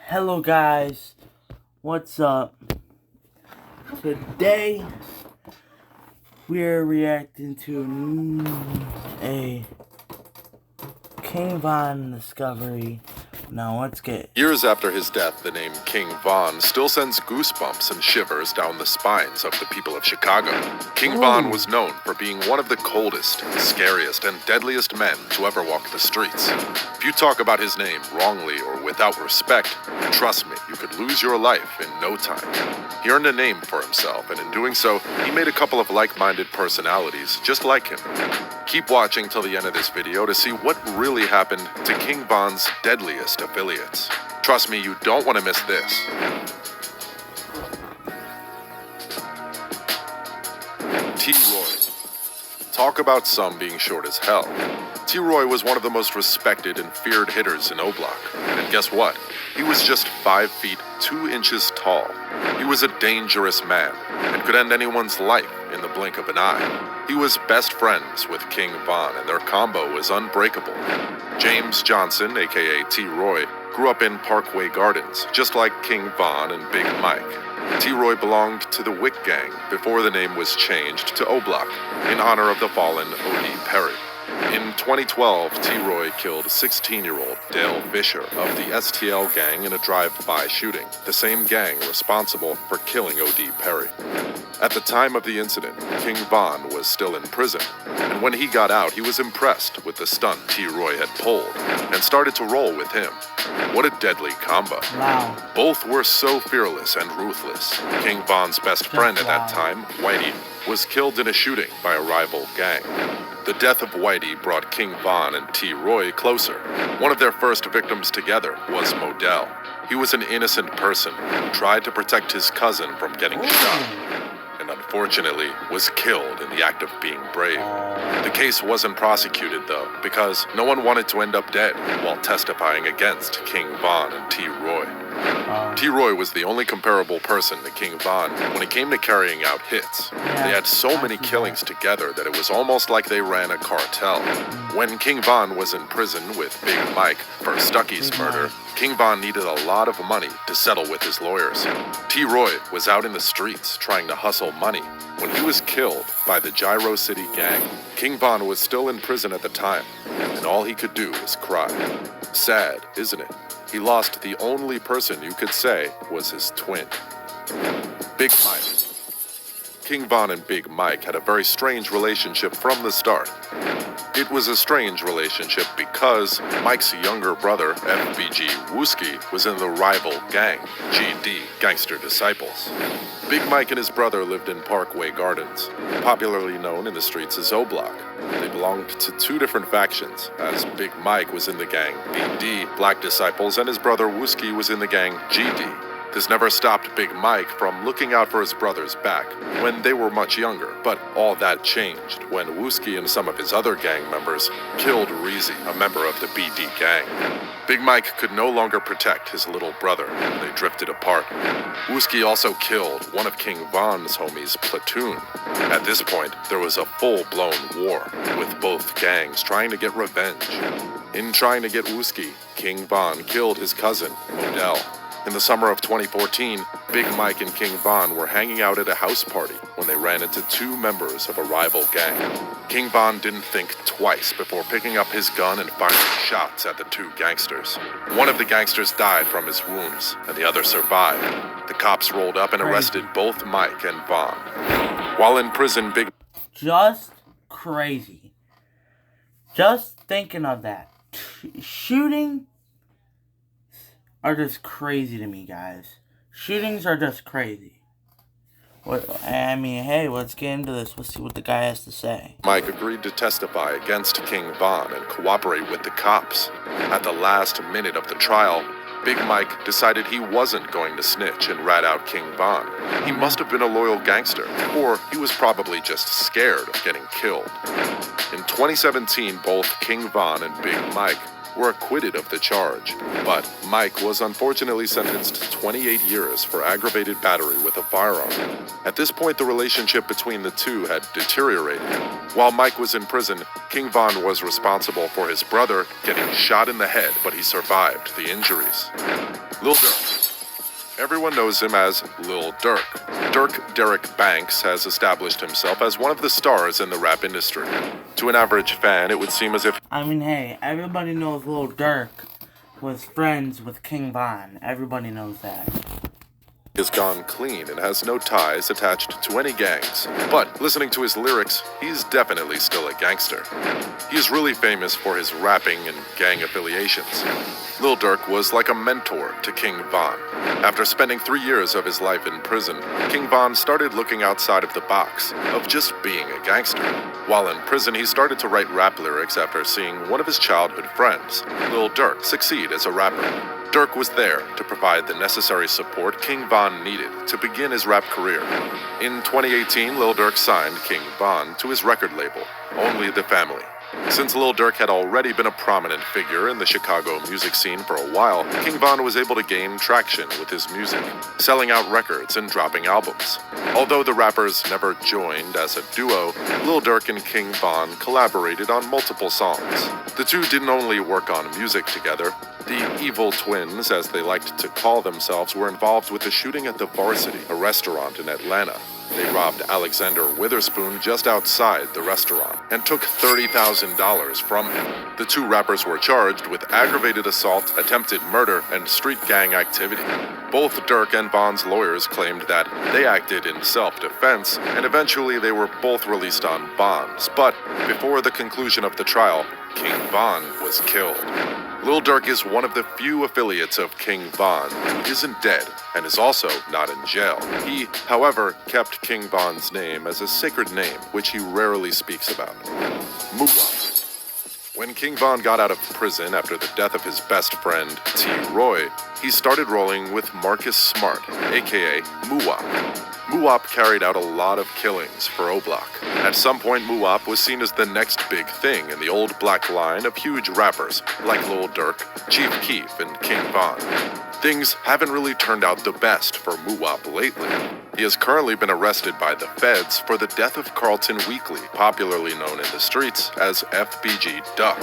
Hello guys, what's up? Today we're reacting to a King Von discovery. Now let's get Years after his death, the name King Von still sends goosebumps and shivers down the spines of the people of Chicago. King Von was known for being one of the coldest, scariest, and deadliest men to ever walk the streets. If you talk about his name wrongly or without respect, trust me, you could lose your life in no time. He earned a name for himself, and in doing so, he made a couple of like-minded personalities just like him. Keep watching till the end of this video to see what really happened to King Von's deadliest affiliates. Trust me, you don't want to miss this. T. Roy. Talk about some being short as hell. T. Roy was one of the most respected and feared hitters in O-Block. And guess what? He was just 5 feet 2 inches tall. He was a dangerous man and could end anyone's life in the blink of an eye. He was best friends with King Von, and their combo was unbreakable. James Johnson, aka T. Roy, grew up in Parkway Gardens, just like King Von and Big Mike. T. Roy belonged to the Wick Gang before the name was changed to O-Block, in honor of the fallen O.D. Perry. In 2012, T. Roy killed 16-year-old Dale Fisher of the STL gang in a drive-by shooting, the same gang responsible for killing O.D. Perry. At the time of the incident, King Von was still in prison, and when he got out, he was impressed with the stunt T. Roy had pulled, and started to roll with him. What a deadly combo. Wow. Both were so fearless and ruthless. King Von's best friend at that time, Whitey, was killed in a shooting by a rival gang. The death of Whitey brought King Von and T. Roy closer. One of their first victims together was Modell. He was an innocent person who tried to protect his cousin from getting shot, and unfortunately was killed in the act of being brave. The case wasn't prosecuted, though, because no one wanted to end up dead while testifying against King Von and T. Roy. T. Roy was the only comparable person to King Von when it came to carrying out hits. They had so many killings together that it was almost like they ran a cartel. When King Von was in prison with Big Mike for Stuckey's murder, King Von needed a lot of money to settle with his lawyers. T. Roy was out in the streets trying to hustle money when he was killed by the Gyro City gang. King Von was still in prison at the time, and all he could do was cry. Sad, isn't it? He lost the only person you could say was his twin. Big Mike. King Von and Big Mike had a very strange relationship from the start. It was a strange relationship because Mike's younger brother, FBG Wooski, was in the rival gang, GD, Gangster Disciples. Big Mike and his brother lived in Parkway Gardens, popularly known in the streets as O-Block. They belonged to two different factions, as Big Mike was in the gang BD, Black Disciples, and his brother Wooski was in the gang GD. This never stopped Big Mike from looking out for his brother's back when they were much younger, but all that changed when Wooski and some of his other gang members killed Reezy, a member of the BD gang. Big Mike could no longer protect his little brother, and they drifted apart. Wooski also killed one of King Von's homies, Platoon. At this point, there was a full-blown war, with both gangs trying to get revenge. In trying to get Wooski, King Von killed his cousin, Modell. In the summer of 2014, Big Mike and King Von were hanging out at a house party when they ran into two members of a rival gang. King Von didn't think twice before picking up his gun and firing shots at the two gangsters. One of the gangsters died from his wounds, and the other survived. The cops rolled up and arrested both Mike and Von. While in prison, Big... Just crazy. Just thinking of that. Shooting are just crazy to me, guys. Shootings are just crazy. Hey, let's get into this. Let's see what the guy has to say. Mike agreed to testify against King Von and cooperate with the cops. At the last minute of the trial, Big Mike decided he wasn't going to snitch and rat out King Von. He must have been a loyal gangster, or he was probably just scared of getting killed. In 2017, both King Von and Big Mike were acquitted of the charge, but Mike was unfortunately sentenced to 28 years for aggravated battery with a firearm. At this point, the relationship between the two had deteriorated. While Mike was in prison, King Von was responsible for his brother getting shot in the head, but he survived the injuries. Lil Durk. Everyone knows him as Lil Durk. Dirk Derek Banks has established himself as one of the stars in the rap industry. To an average fan, it would seem as if... I mean, hey, everybody knows Lil Durk was friends with King Von. Everybody knows that. Has gone clean and has no ties attached to any gangs. But listening to his lyrics, he's definitely still a gangster. He is really famous for his rapping and gang affiliations. Lil Durk was like a mentor to King Von. After spending 3 years of his life in prison, King Von started looking outside of the box of just being a gangster. While in prison, he started to write rap lyrics after seeing one of his childhood friends, Lil Durk, succeed as a rapper. Durk was there to provide the necessary support King Von needed to begin his rap career. In 2018, Lil Durk signed King Von to his record label, Only the Family. Since Lil Durk had already been a prominent figure in the Chicago music scene for a while, King Von was able to gain traction with his music, selling out records and dropping albums. Although the rappers never joined as a duo, Lil Durk and King Von collaborated on multiple songs. The two didn't only work on music together. The Evil Twins, as they liked to call themselves, were involved with the shooting at the Varsity, a restaurant in Atlanta. They robbed Alexander Witherspoon just outside the restaurant and took $30,000 from him. The two rappers were charged with aggravated assault, attempted murder, and street gang activity. Both Durk and Von's lawyers claimed that they acted in self-defense, and eventually they were both released on bonds. But before the conclusion of the trial, King Von was killed. Lil Durk is one of the few affiliates of King Von who isn't dead and is also not in jail. He, however, kept King Von's name as a sacred name, which he rarely speaks about. Muwop. When King Von got out of prison after the death of his best friend, T. Roy, he started rolling with Marcus Smart, aka Muwop. Muwop carried out a lot of killings for O-Block. At some point, Muwop was seen as the next big thing in the old black line of huge rappers like Lil Durk, Chief Keef, and King Von. Things haven't really turned out the best for Muwop lately. He has currently been arrested by the feds for the death of Carlton Weekly, popularly known in the streets as FBG Duck.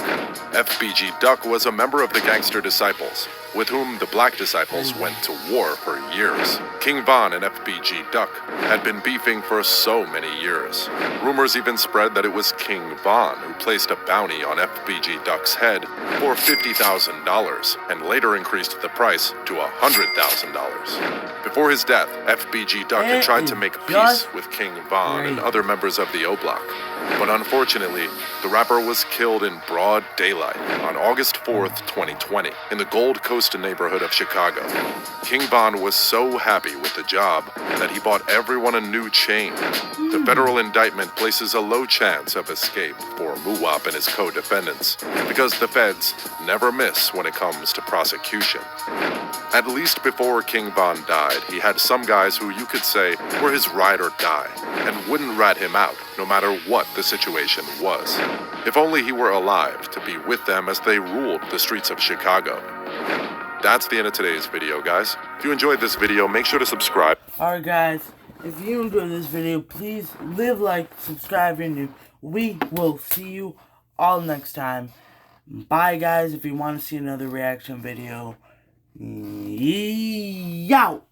FBG Duck was a member of the Gangster Disciples, with whom the Black Disciples went to war for years. King Von and FBG Duck had been beefing for so many years. Rumors even spread that it was King Von who placed a bounty on FBG Duck's head for $50,000 and later increased the price to $100,000. Before his death, FBG Duck had tried to make peace with King Von and other members of the O-Block. But unfortunately, the rapper was killed in broad daylight on August 4th, 2020, in the Gold Coast neighborhood of Chicago. King Von was so happy with the job that he bought everyone a new chain. The federal indictment places a low chance of escape for Muwop and his co-defendants, because the feds never miss when it comes to prosecution. At least before King Von died, he had some guys who you could say were his ride or die, and wouldn't rat him out no matter what the situation was. If only he were alive to be with them as they ruled the streets of Chicago. That's the end of today's video, guys. If you enjoyed this video, make sure to subscribe. Alright guys, if you enjoyed this video, please leave a like, subscribe, and we will see you all next time. Bye guys, if you want to see another reaction video. Yow!